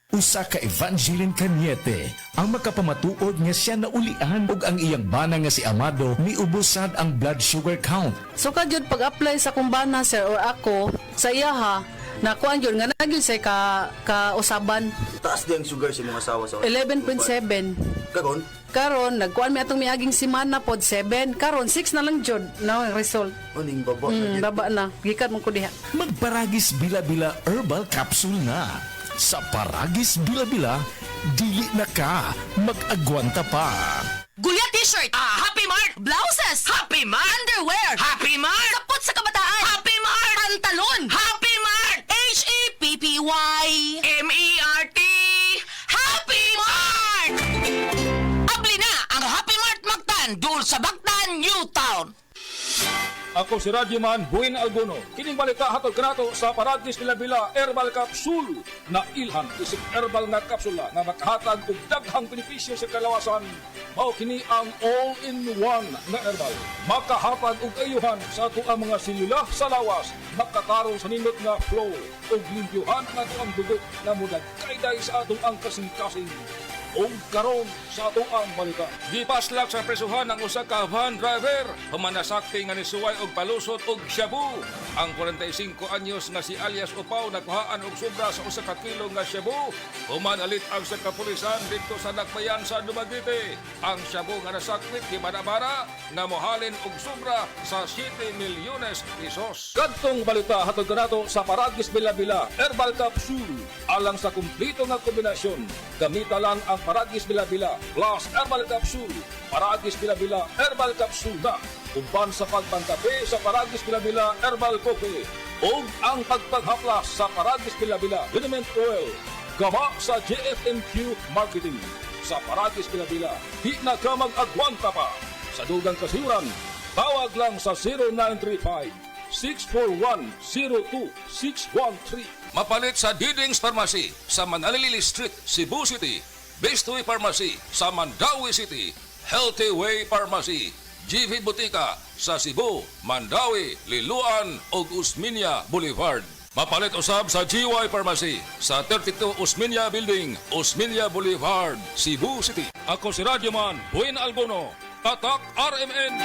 Usa ka Evangeline Cañete ang makapamatuod nga siya naulian ug ang iyang bana nga si Amado miubusad ang blood sugar count. So kadyod pag-apply sa kumbana sir or ako sa iya ha, nakuan yun nga nagyud say ka usaban Taas din ang sugar sa mga asawa sa 11.7. Karon, Karon nagkuan mi atong miaging semana pod 7. Karon 6 na lang jud na ang result. uning baba. Baba na. Gikan mo ko diha. Magparagis bila-bila herbal capsule na. Sa Paragis Bila-Bila, dili na ka mag-agwanta pa. Guya t-shirt, Happy Mart. Blouses, Happy Mart. Underwear, Happy Mart. Sapot sa kabataan, Happy Mart. Pantalon, Happy Mart. HAPPYMERT, Happy Mart. Abli na ang Happy Mart Magtan, dul sa Bagtan, Newtown. Ako si Radyoman Buin Alguno. Kining balita hatod kanato sa Paragis Bila-Bila Herbal Capsule na ilhan isip herbal nga kapsula nga makahatag og daghang benepisyo sa kalawasan. Mao kini ang all-in-one nga herbal. Makahatag og ayuhan sa ato ang mga selula sa lawas, makatarong sa nindot nga flow ug limpyuhan ang ato ang dugo na mudag kayday sa atong ang kasing-kasing. O karon sa ato ang balita. Gipaslak sa presuhan ng usa ka van driver humanasakti nga nisuway og palusot og shabu. Ang 45 anyos nga si alias Upaw nakuhaan og sobra sa usa ka kilo nga shabu. Humanalit ang sa kapulisan dito sa Nakbayan sa Dumaguete. Ang shabu nga nasakmit gibara-bara na mohalin og sobra sa 7 milyones pesos. Kadtong balita hatod kanato sa Paragis Bila-Bila Herbal Capsule alang sa kumplito nga kombinasyon. Gamita lang ang Paragis Bila-Bila plus Herbal Capsule. Paragis Bila-Bila Herbal Capsule na uban sa pagpantabi sa Paragis Bila-Bila Herbal Coffee o ang pagpaghaplas sa Paragis Bila-Bila Liniment Oil. Gama sa JFMQ Marketing. Sa Paragis Bila-Bila, di na ka mag-agwanta pa. Sa dugang kasiuran, tawag lang sa 0935-641-02613. Mapalit sa Diding's Pharmacy sa Manalili Street, Cebu City. Bestway Pharmacy sa Mandawi City. Healthy Way Pharmacy, GV Butika sa Cebu, Mandawi, Liloan ug Usmeña Boulevard. Mapalit usab sa GY Pharmacy sa 32 Usmeña Building, Usmeña Boulevard, Cebu City. Ako si Radyoman Buin Alguno, Tatak RMN.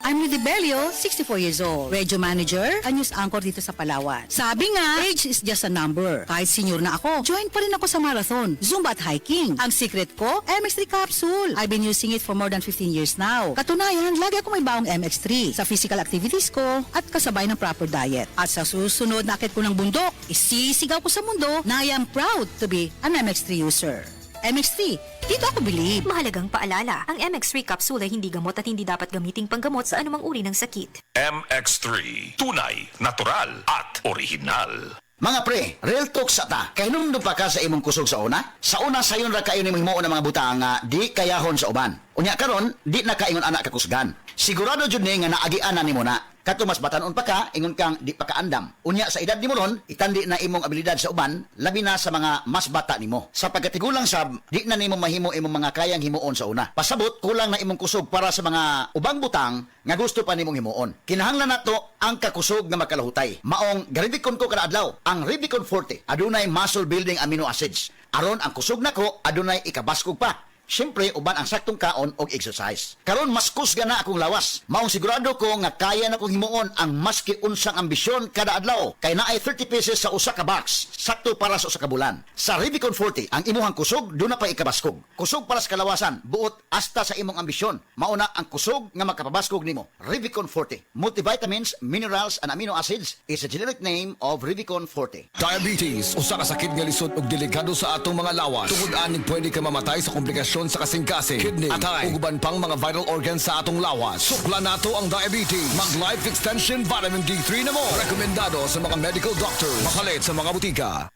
I'm Rudy Belio, 64 years old. Radio manager, a news anchor dito sa Palawan. Sabi nga, age is just a number. Kahit senior na ako, join pa rin ako sa marathon, Zumba at hiking. Ang secret ko, MX3 capsule. I've been using it for more than 15 years now. Katunayan, lagi ako may baong MX3 sa physical activities ko at kasabay ng proper diet. At sa susunod na akit ko ng bundok, isisigaw ko sa mundo na I am proud to be an MX3 user. MX3, dito ako believe. Mahalagang paalala, ang MX3 capsule ay hindi gamot at hindi dapat gamiting panggamot sa anumang uri ng sakit. MX3. Tunay, natural, at original. Mga pre, real talk sa ta. Kay nung pa ka sa imong kusog sa una? Sa una sayon ra kayo nimong himuon ng mga butang nga di kayahon sa uban. Unya karon, di na kaingon anak kakusgan. Sigurado jud ni nga naagianan nimo na. Kato mas batanon pa ka, ingon kang di pa kaandam. Unya sa edad nimo ron, itandi na imong abilidad sa uban, labi na sa mga mas bata nimo. Sa pagkatigulang sab, di na nimo mahimo imong mga kayang himuon sa una. Pasabot, kulang na imong kusog para sa mga ubang butang nga gusto pa nimong himuon. Kinahanglan nato ang kakusog nga makalahutay. Maong garibikon ko kada adlaw, ang Ribicon Forte adunay muscle building amino acids. Aron ang kusog nako adunay ikabaskog pa. Siyempre, uban ang saktong kaon o exercise. Karon mas kusga na akong lawas. Maong sigurado ko nga kaya na kong himuon ang maski unsang ambisyon kada adlaw. Kay naay 30 pieces sa usa ka box. Sakto para sa usa ka bulan. Sa Ribicon Forte, ang imuhang kusog, doon na pa ikabaskog. Kusog para sa kalawasan, buot hasta sa imong ambisyon. Mauna ang kusog nga makapabaskog nimo. Ribicon Forte. Multivitamins, minerals, and amino acids is a generic name of Ribicon Forte. Diabetes, usa ka sakit nga lisod ug delikado sa atong mga lawas. Tungod aning pwede ka mamatay sa komplikasyon sa kasing-kasing, kidney, atay, ug uban pang mga vital organs sa atong lawas. Sukla nato ang diabetes. Mag-life extension vitamin D3 na mo. Rekomendado sa mga medical doctors. Makalit sa mga butika.